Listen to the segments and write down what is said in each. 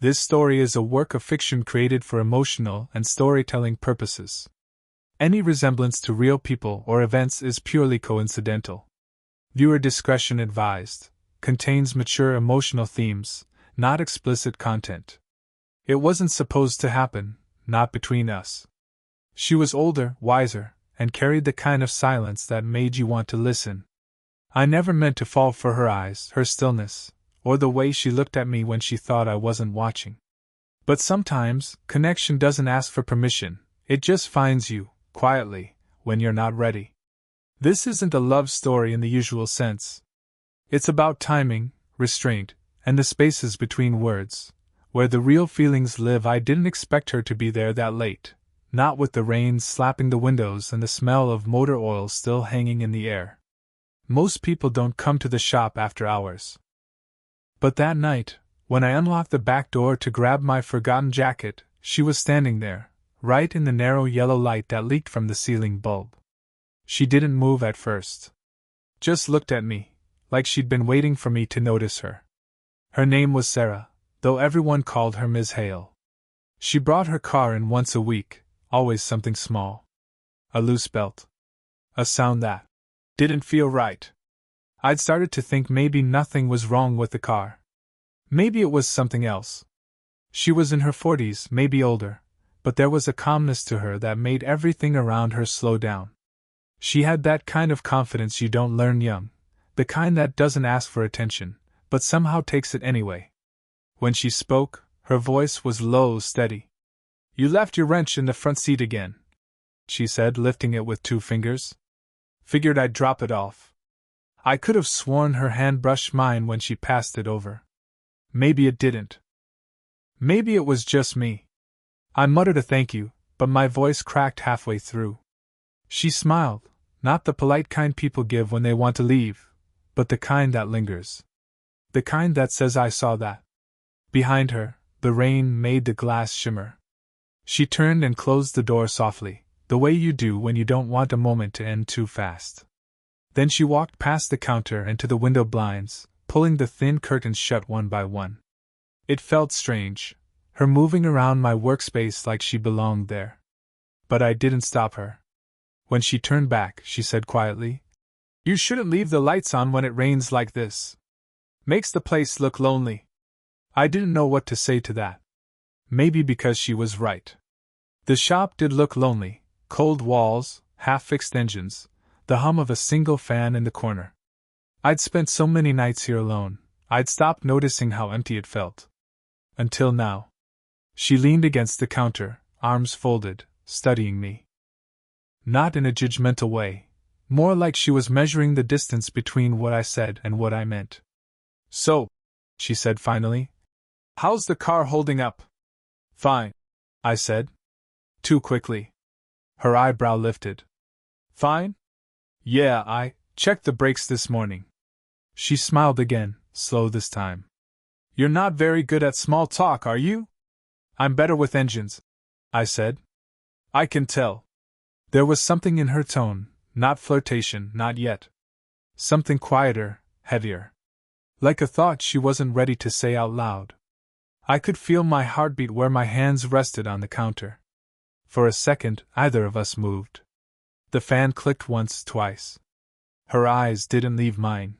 This story is a work of fiction created for emotional and storytelling purposes. Any resemblance to real people or events is purely coincidental. Viewer discretion advised. Contains mature emotional themes, not explicit content. It wasn't supposed to happen, not between us. She was older, wiser, and carried the kind of silence that made you want to listen. I never meant to fall for her eyes, her stillness, or the way she looked at me when she thought I wasn't watching. But sometimes, connection doesn't ask for permission, it just finds you, quietly, when you're not ready. This isn't a love story in the usual sense. It's about timing, restraint, and the spaces between words, where the real feelings live. I didn't expect her to be there that late, not with the rain slapping the windows and the smell of motor oil still hanging in the air. Most people don't come to the shop after hours. But that night, when I unlocked the back door to grab my forgotten jacket, she was standing there, right in the narrow yellow light that leaked from the ceiling bulb. She didn't move at first. Just looked at me, like she'd been waiting for me to notice her. Her name was Sarah, though everyone called her Ms. Hale. She brought her car in once a week, always something small. A loose belt. A sound that didn't feel right. I'd started to think maybe nothing was wrong with the car. Maybe it was something else. She was in her 40s, maybe older, but there was a calmness to her that made everything around her slow down. She had that kind of confidence you don't learn young, the kind that doesn't ask for attention, but somehow takes it anyway. When she spoke, her voice was low, steady. "You left your wrench in the front seat again," she said, lifting it with 2 fingers. "Figured I'd drop it off." I could have sworn her hand brushed mine when she passed it over. Maybe it didn't. Maybe it was just me. I muttered a thank you, but my voice cracked halfway through. She smiled, not the polite kind people give when they want to leave, but the kind that lingers. The kind that says, "I saw that." Behind her, the rain made the glass shimmer. She turned and closed the door softly, the way you do when you don't want a moment to end too fast. Then she walked past the counter and to the window blinds, pulling the thin curtains shut one by one. It felt strange, her moving around my workspace like she belonged there. But I didn't stop her. When she turned back, she said quietly, "You shouldn't leave the lights on when it rains like this. Makes the place look lonely." I didn't know what to say to that. Maybe because she was right. The shop did look lonely, cold walls, half-fixed engines, the hum of a single fan in the corner. I'd spent so many nights here alone, I'd stopped noticing how empty it felt. Until now. She leaned against the counter, arms folded, studying me. Not in a judgmental way, more like she was measuring the distance between what I said and what I meant. "So," she said finally, "how's the car holding up?" "Fine," I said. Too quickly. Her eyebrow lifted. "Fine? Yeah, I checked the brakes this morning." She smiled again, slow this time. "You're not very good at small talk, are you?" "I'm better with engines," I said. "I can tell." There was something in her tone, not flirtation, not yet. Something quieter, heavier. Like a thought she wasn't ready to say out loud. I could feel my heartbeat where my hands rested on the counter. For a second, either of us moved. The fan clicked once, twice. Her eyes didn't leave mine.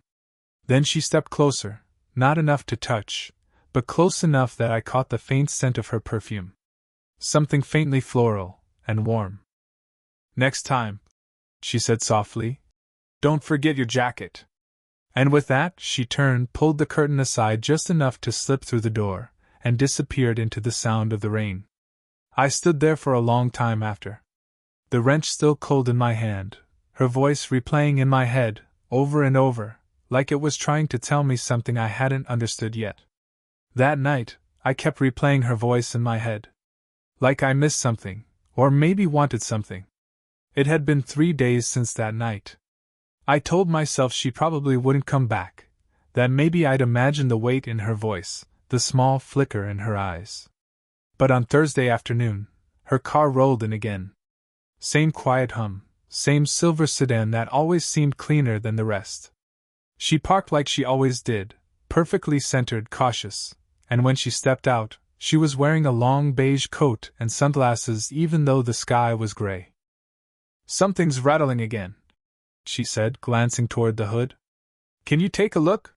Then she stepped closer, not enough to touch, but close enough that I caught the faint scent of her perfume. Something faintly floral, and warm. "Next time," she said softly, "don't forget your jacket." And with that, she turned, pulled the curtain aside just enough to slip through the door, and disappeared into the sound of the rain. I stood there for a long time after. The wrench still cold in my hand, her voice replaying in my head, over and over, like it was trying to tell me something I hadn't understood yet. That night, I kept replaying her voice in my head. Like I missed something, or maybe wanted something. It had been 3 days since that night. I told myself she probably wouldn't come back, that maybe I'd imagined the weight in her voice, the small flicker in her eyes. But on Thursday afternoon, her car rolled in again. Same quiet hum, same silver sedan that always seemed cleaner than the rest. She parked like she always did, perfectly centered, cautious, and when she stepped out, She was wearing a long beige coat and sunglasses even though the sky was gray. "Something's rattling again," she said, glancing toward the hood. "Can you take a look?"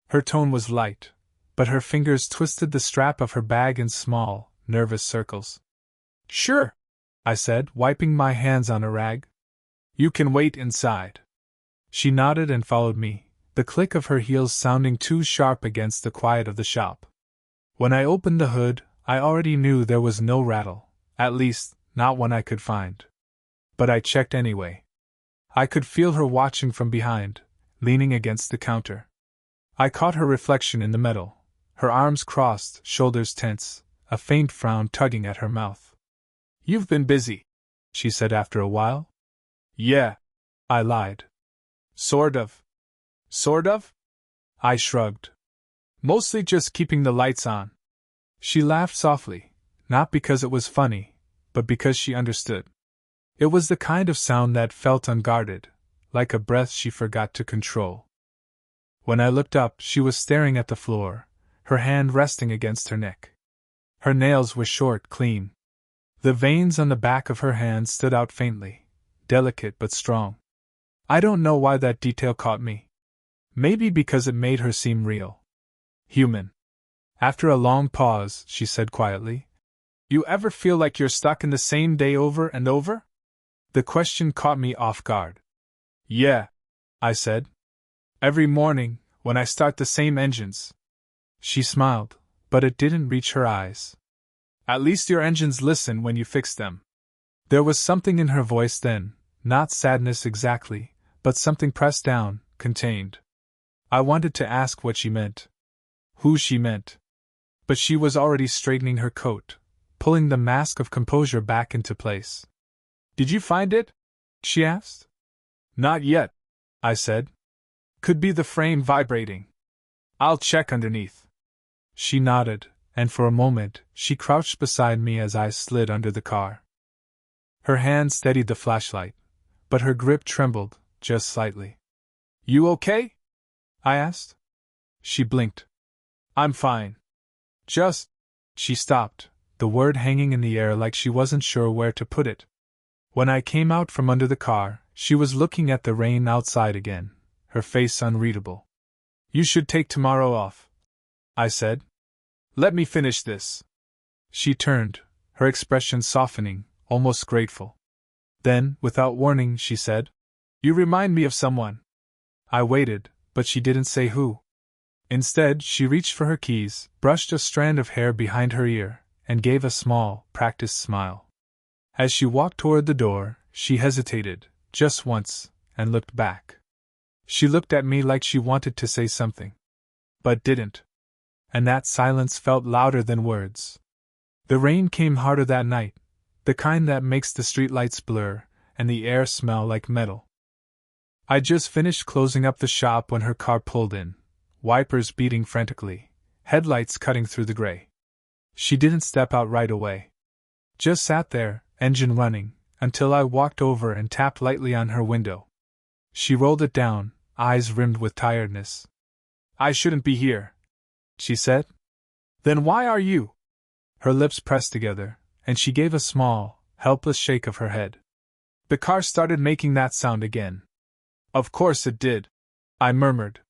Her tone was light, but her fingers twisted the strap of her bag in small, nervous circles. "Sure," I said, wiping my hands on a rag. "You can wait inside." She nodded and followed me, the click of her heels sounding too sharp against the quiet of the shop. When I opened the hood, I already knew there was no rattle, at least, not one I could find. But I checked anyway. I could feel her watching from behind, leaning against the counter. I caught her reflection in the metal, her arms crossed, shoulders tense, a faint frown tugging at her mouth. "You've been busy," she said after a while. "Yeah," I lied. Sort of. Sort of?" I shrugged. "Mostly just keeping the lights on." She laughed softly, not because it was funny, but because she understood. It was the kind of sound that felt unguarded, like a breath she forgot to control. When I looked up, she was staring at the floor, her hand resting against her neck. Her nails were short, clean. The veins on the back of her hand stood out faintly, delicate but strong. I don't know why that detail caught me. Maybe because it made her seem real. Human. After a long pause, she said quietly, "You ever feel like you're stuck in the same day over and over?" The question caught me off guard. "Yeah," I said. "Every morning, when I start the same engines." She smiled, but it didn't reach her eyes. "At least your engines listen when you fix them." There was something in her voice then, not sadness exactly, but something pressed down, contained. I wanted to ask what she meant. Who she meant. But she was already straightening her coat, pulling the mask of composure back into place. "Did you find it?" she asked. "Not yet," I said. "Could be the frame vibrating. I'll check underneath." She nodded, and for a moment, she crouched beside me as I slid under the car. Her hand steadied the flashlight, but her grip trembled, just slightly. "You okay?" I asked. She blinked. "I'm fine. Just..." She stopped, the word hanging in the air like she wasn't sure where to put it. When I came out from under the car, she was looking at the rain outside again, her face unreadable. "You should take tomorrow off," I said. "Let me finish this." She turned, her expression softening, almost grateful. Then, without warning, she said, "You remind me of someone." I waited, but she didn't say who. Instead, she reached for her keys, brushed a strand of hair behind her ear, and gave a small, practiced smile. As she walked toward the door, she hesitated, just once, and looked back. She looked at me like she wanted to say something, but didn't. And that silence felt louder than words. The rain came harder that night, the kind that makes the streetlights blur, and the air smell like metal. I just finished closing up the shop when her car pulled in, wipers beating frantically, headlights cutting through the gray. She didn't step out right away. Just sat there, engine running, until I walked over and tapped lightly on her window. She rolled it down, eyes rimmed with tiredness. "I shouldn't be here," she said. "Then why are you?" Her lips pressed together, and she gave a small, helpless shake of her head. "The car started making that sound again." "Of course it did," I murmured.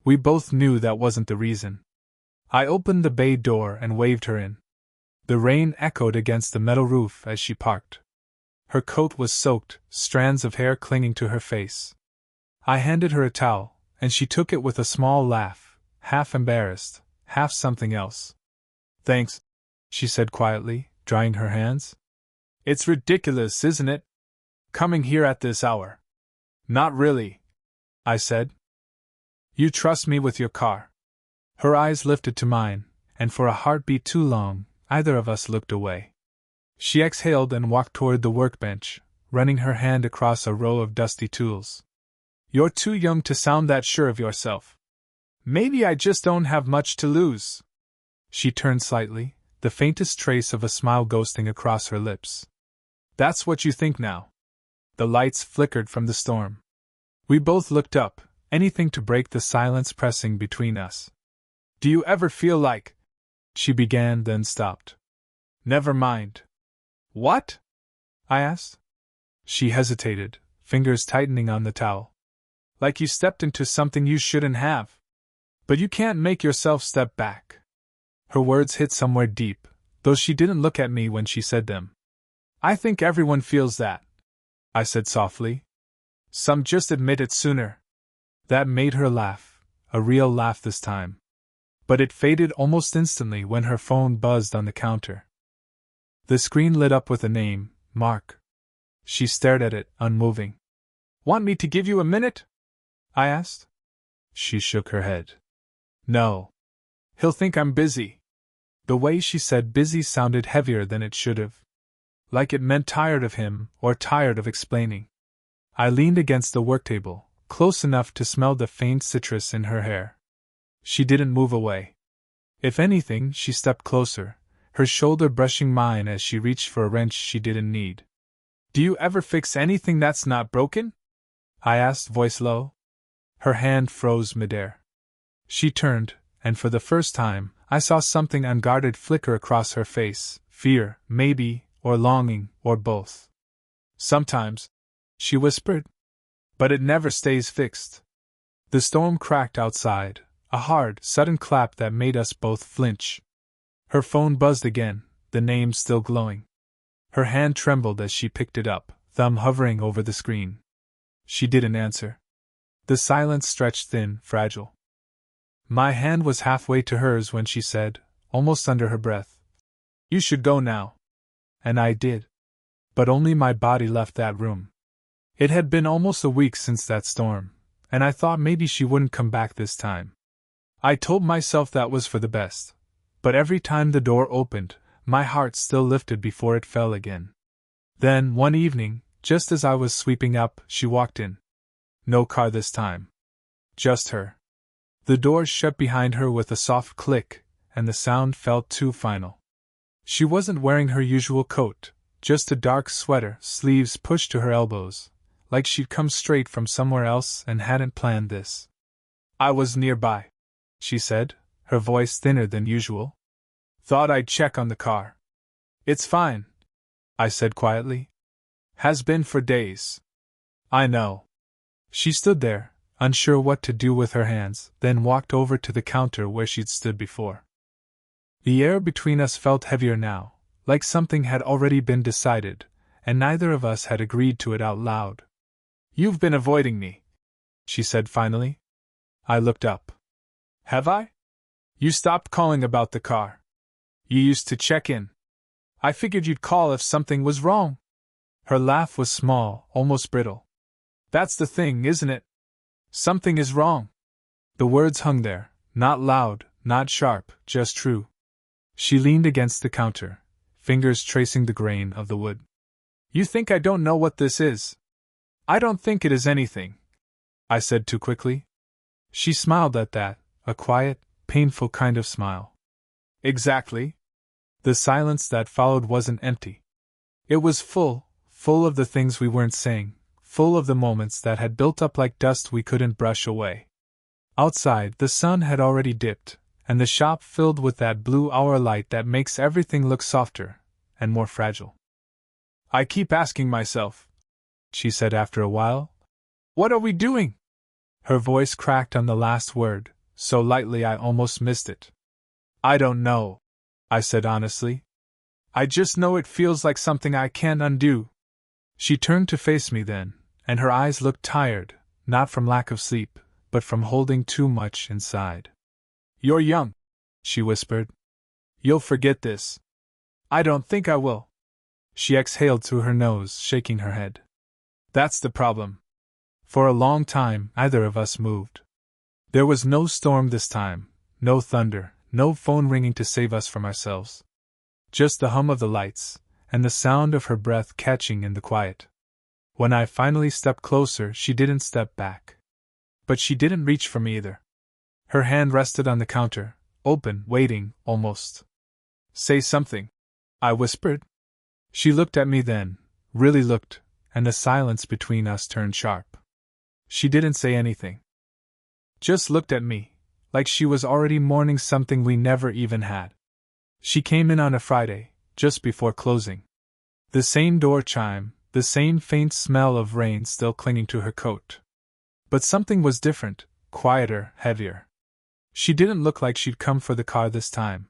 We both knew that wasn't the reason. I opened the bay door and waved her in. The rain echoed against the metal roof as she parked. Her coat was soaked, strands of hair clinging to her face. I handed her a towel, and she took it with a small laugh, half embarrassed, half something else. "Thanks," she said quietly, drying her hands. "It's ridiculous, isn't it? Coming here at this hour." "Not really," I said. "You trust me with your car." Her eyes lifted to mine, and for a heartbeat too long, either of us looked away. She exhaled and walked toward the workbench, running her hand across a row of dusty tools. "You're too young to sound that sure of yourself. Maybe I just don't have much to lose." She turned slightly, the faintest trace of a smile ghosting across her lips. "That's what you think now." The lights flickered from the storm. We both looked up, anything to break the silence pressing between us. "Do you ever feel like..." she began, then stopped. Never mind. What? I asked. She hesitated, fingers tightening on the towel. Like you stepped into something you shouldn't have. But you can't make yourself step back. Her words hit somewhere deep, though she didn't look at me when she said them. I think everyone feels that, I said softly. Some just admit it sooner. That made her laugh, a real laugh this time. But it faded almost instantly when her phone buzzed on the counter. The screen lit up with a name, Mark. She stared at it, unmoving. Want me to give you a minute? I asked. She shook her head. No. He'll think I'm busy. The way she said busy sounded heavier than it should have. Like it meant tired of him, or tired of explaining. I leaned against the work table, close enough to smell the faint citrus in her hair. She didn't move away. If anything, she stepped closer, her shoulder brushing mine as she reached for a wrench she didn't need. Do you ever fix anything that's not broken? I asked, voice low. Her hand froze midair. She turned, and for the first time, I saw something unguarded flicker across her face, fear, maybe, or longing, or both. Sometimes, she whispered. But it never stays fixed. The storm cracked outside, a hard, sudden clap that made us both flinch. Her phone buzzed again, the name still glowing. Her hand trembled as she picked it up, thumb hovering over the screen. She didn't answer. The silence stretched thin, fragile. My hand was halfway to hers when she said, almost under her breath, You should go now. And I did. But only my body left that room. It had been almost a week since that storm, and I thought maybe she wouldn't come back this time. I told myself that was for the best, but every time the door opened, my heart still lifted before it fell again. Then, one evening, just as I was sweeping up, she walked in. No car this time. Just her. The doors shut behind her with a soft click, and the sound felt too final. She wasn't wearing her usual coat, just a dark sweater, sleeves pushed to her elbows, like she'd come straight from somewhere else and hadn't planned this. I was nearby, she said, her voice thinner than usual. Thought I'd check on the car. It's fine, I said quietly. Has been for days. I know. She stood there, unsure what to do with her hands, then walked over to the counter where she'd stood before. The air between us felt heavier now, like something had already been decided, and neither of us had agreed to it out loud. You've been avoiding me, she said finally. I looked up. Have I? You stopped calling about the car. You used to check in. I figured you'd call if something was wrong. Her laugh was small, almost brittle. That's the thing, isn't it? Something is wrong. The words hung there, not loud, not sharp, just true. She leaned against the counter, fingers tracing the grain of the wood. You think I don't know what this is? I don't think it is anything, I said too quickly. She smiled at that, a quiet, painful kind of smile. Exactly. The silence that followed wasn't empty. It was full of the things we weren't saying, full of the moments that had built up like dust we couldn't brush away. Outside, the sun had already dipped, and the shop filled with that blue hour light that makes everything look softer and more fragile. I keep asking myself, she said after a while, what are we doing? Her voice cracked on the last word, so lightly I almost missed it. I don't know, I said honestly. I just know it feels like something I can't undo. She turned to face me then, and her eyes looked tired, not from lack of sleep, but from holding too much inside. You're young, she whispered. You'll forget this. I don't think I will. She exhaled through her nose, shaking her head. That's the problem. For a long time, neither of us moved. There was no storm this time, no thunder, no phone ringing to save us from ourselves. Just the hum of the lights, and the sound of her breath catching in the quiet. When I finally stepped closer, she didn't step back. But she didn't reach for me either. Her hand rested on the counter, open, waiting, almost. Say something, I whispered. She looked at me then, really looked, and the silence between us turned sharp. She didn't say anything. Just looked at me, like she was already mourning something we never even had. She came in on a Friday, just before closing. The same door chime, the same faint smell of rain still clinging to her coat. But something was different, quieter, heavier. She didn't look like she'd come for the car this time.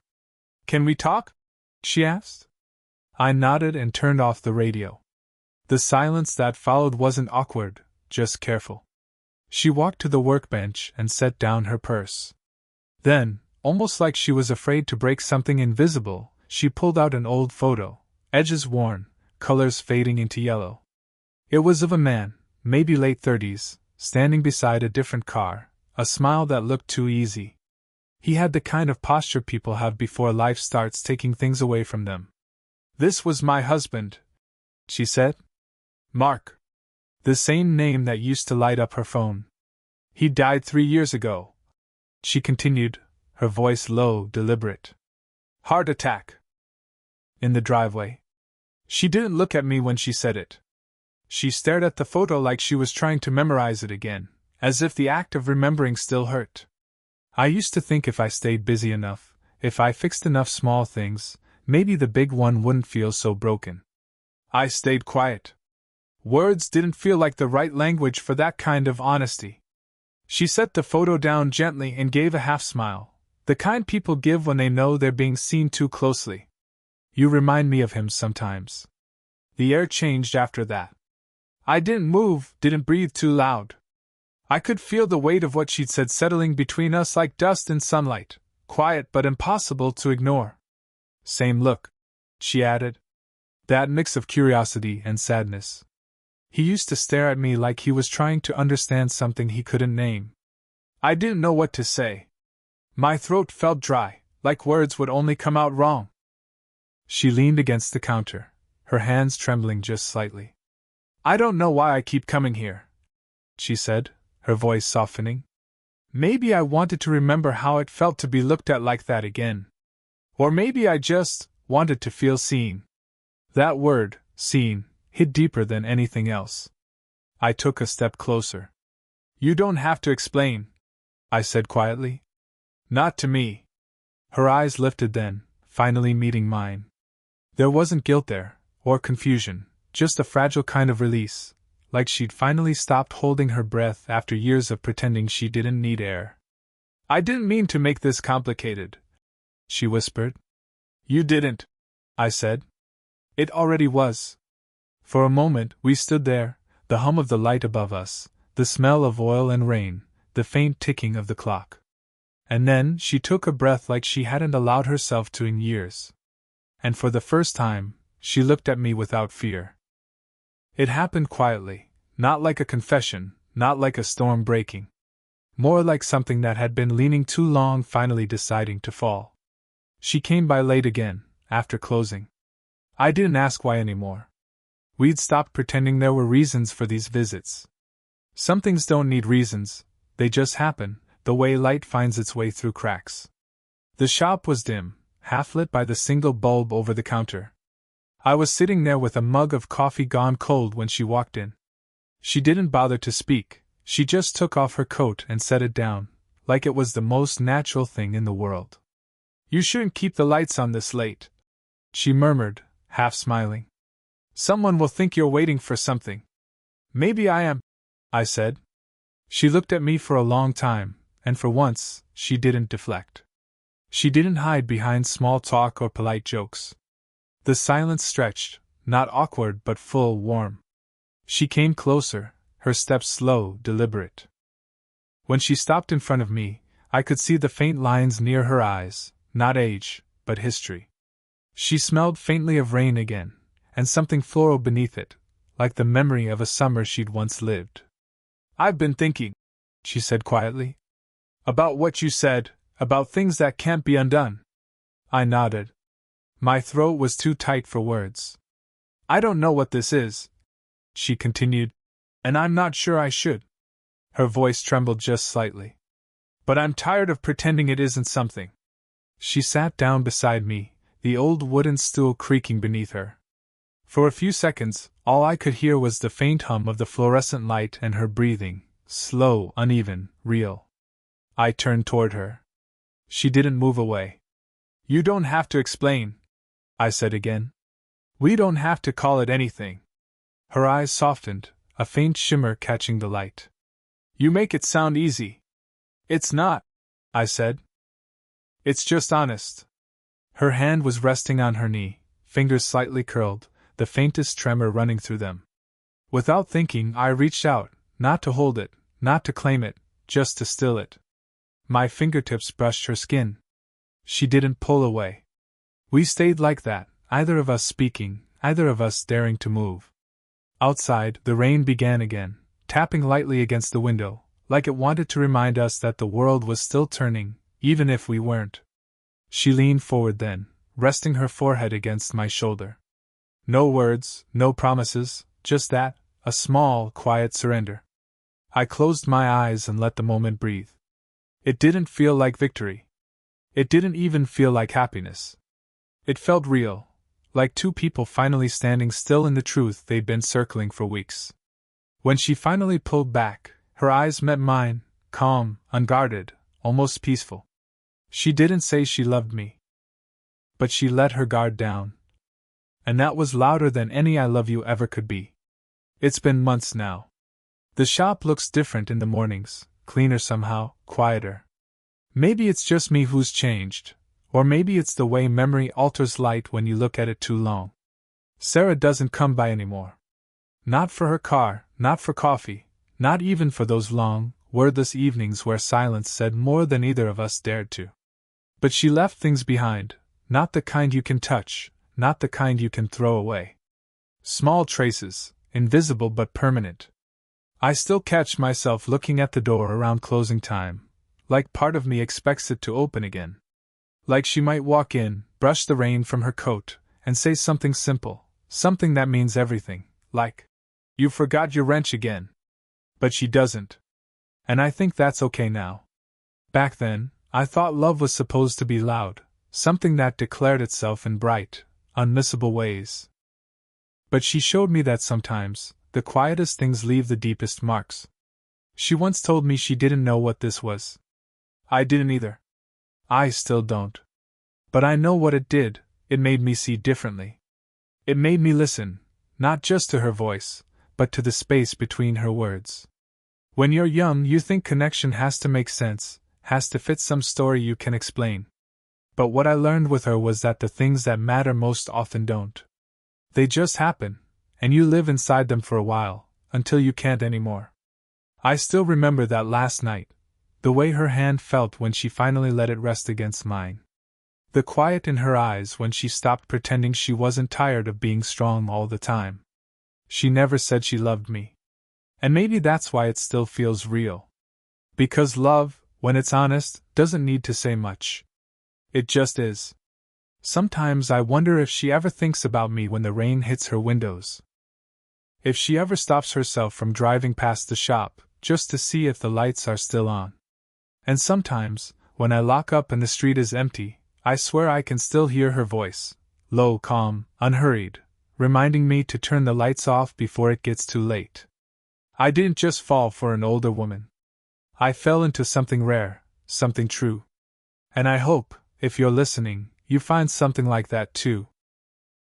"Can we talk?" she asked. I nodded and turned off the radio. The silence that followed wasn't awkward, just careful. She walked to the workbench and set down her purse. Then, almost like she was afraid to break something invisible, she pulled out an old photo, edges worn, colors fading into yellow. It was of a man, maybe late 30s, standing beside a different car, a smile that looked too easy. He had the kind of posture people have before life starts taking things away from them. "This was my husband," she said. "Mark." The same name that used to light up her phone. "He died 3 years ago," she continued, her voice low, deliberate. "Heart attack." In the driveway. She didn't look at me when she said it. She stared at the photo like she was trying to memorize it again, as if the act of remembering still hurt. I used to think if I stayed busy enough, if I fixed enough small things, maybe the big one wouldn't feel so broken. I stayed quiet. Words didn't feel like the right language for that kind of honesty. She set the photo down gently and gave a half smile, the kind people give when they know they're being seen too closely. "You remind me of him sometimes." The air changed after that. I didn't move, didn't breathe too loud. I could feel the weight of what she'd said settling between us like dust in sunlight, quiet but impossible to ignore. "Same look," she added. That mix of curiosity and sadness. He used to stare at me like he was trying to understand something he couldn't name. I didn't know what to say. My throat felt dry, like words would only come out wrong. She leaned against the counter, her hands trembling just slightly. "I don't know why I keep coming here," she said, her voice softening. "Maybe I wanted to remember how it felt to be looked at like that again. Or maybe I just wanted to feel seen." That word, seen, hit deeper than anything else. I took a step closer. "You don't have to explain," I said quietly. "Not to me." Her eyes lifted then, finally meeting mine. There wasn't guilt there, or confusion, just a fragile kind of release, like she'd finally stopped holding her breath after years of pretending she didn't need air. "I didn't mean to make this complicated," she whispered. "You didn't," I said. "It already was." For a moment we stood there, the hum of the light above us, the smell of oil and rain, the faint ticking of the clock. And then she took a breath like she hadn't allowed herself to in years. And for the first time, she looked at me without fear. It happened quietly, not like a confession, not like a storm breaking. More like something that had been leaning too long finally deciding to fall. She came by late again, after closing. I didn't ask why anymore. We'd stopped pretending there were reasons for these visits. Some things don't need reasons, they just happen, the way light finds its way through cracks. The shop was dim, half lit by the single bulb over the counter. I was sitting there with a mug of coffee gone cold when she walked in. She didn't bother to speak, she just took off her coat and set it down, like it was the most natural thing in the world. "You shouldn't keep the lights on this late," she murmured, half smiling. "Someone will think you're waiting for something." "Maybe I am," I said. She looked at me for a long time, and for once, she didn't deflect. She didn't hide behind small talk or polite jokes. The silence stretched, not awkward but full, warm. She came closer, her steps slow, deliberate. When she stopped in front of me, I could see the faint lines near her eyes, not age, but history. She smelled faintly of rain again, and something floral beneath it, like the memory of a summer she'd once lived. "I've been thinking," she said quietly, "about what you said, about things that can't be undone." I nodded. My throat was too tight for words. "I don't know what this is," she continued, "and I'm not sure I should." Her voice trembled just slightly. "But I'm tired of pretending it isn't something." She sat down beside me, the old wooden stool creaking beneath her. For a few seconds, all I could hear was the faint hum of the fluorescent light and her breathing, slow, uneven, real. I turned toward her. She didn't move away. You don't have to explain, I said again. We don't have to call it anything. Her eyes softened, a faint shimmer catching the light. You make it sound easy. It's not, I said. It's just honest. Her hand was resting on her knee, fingers slightly curled, the faintest tremor running through them. Without thinking, I reached out, not to hold it, not to claim it, just to still it. My fingertips brushed her skin. She didn't pull away. We stayed like that, either of us speaking, either of us daring to move. Outside, the rain began again, tapping lightly against the window, like it wanted to remind us that the world was still turning, even if we weren't. She leaned forward then, resting her forehead against my shoulder. No words, no promises, just that, a small, quiet surrender. I closed my eyes and let the moment breathe. It didn't feel like victory. It didn't even feel like happiness. It felt real, like two people finally standing still in the truth they'd been circling for weeks. When she finally pulled back, her eyes met mine, calm, unguarded, almost peaceful. She didn't say she loved me. But she let her guard down. And that was louder than any "I love you" ever could be. It's been months now. The shop looks different in the mornings, cleaner somehow, quieter. Maybe it's just me who's changed, or maybe it's the way memory alters light when you look at it too long. Sarah doesn't come by anymore. Not for her car, not for coffee, not even for those long, wordless evenings where silence said more than either of us dared to. But she left things behind, not the kind you can touch, not the kind you can throw away. Small traces, invisible but permanent. I still catch myself looking at the door around closing time, like part of me expects it to open again. Like she might walk in, brush the rain from her coat, and say something simple, something that means everything, like, "You forgot your wrench again." But she doesn't. And I think that's okay now. Back then, I thought love was supposed to be loud, something that declared itself in bright, unmissable ways. But she showed me that sometimes, the quietest things leave the deepest marks. She once told me she didn't know what this was. I didn't either. I still don't. But I know what it did. It made me see differently. It made me listen, not just to her voice, but to the space between her words. When you're young, you think connection has to make sense, has to fit some story you can explain. But what I learned with her was that the things that matter most often don't. They just happen, and you live inside them for a while, until you can't anymore. I still remember that last night, the way her hand felt when she finally let it rest against mine. The quiet in her eyes when she stopped pretending she wasn't tired of being strong all the time. She never said she loved me. And maybe that's why it still feels real. Because love, when it's honest, doesn't need to say much. It just is. Sometimes I wonder if she ever thinks about me when the rain hits her windows. If she ever stops herself from driving past the shop, just to see if the lights are still on. And sometimes, when I lock up and the street is empty, I swear I can still hear her voice, low, calm, unhurried, reminding me to turn the lights off before it gets too late. I didn't just fall for an older woman. I fell into something rare, something true. And I hope, if you're listening, you find something like that too.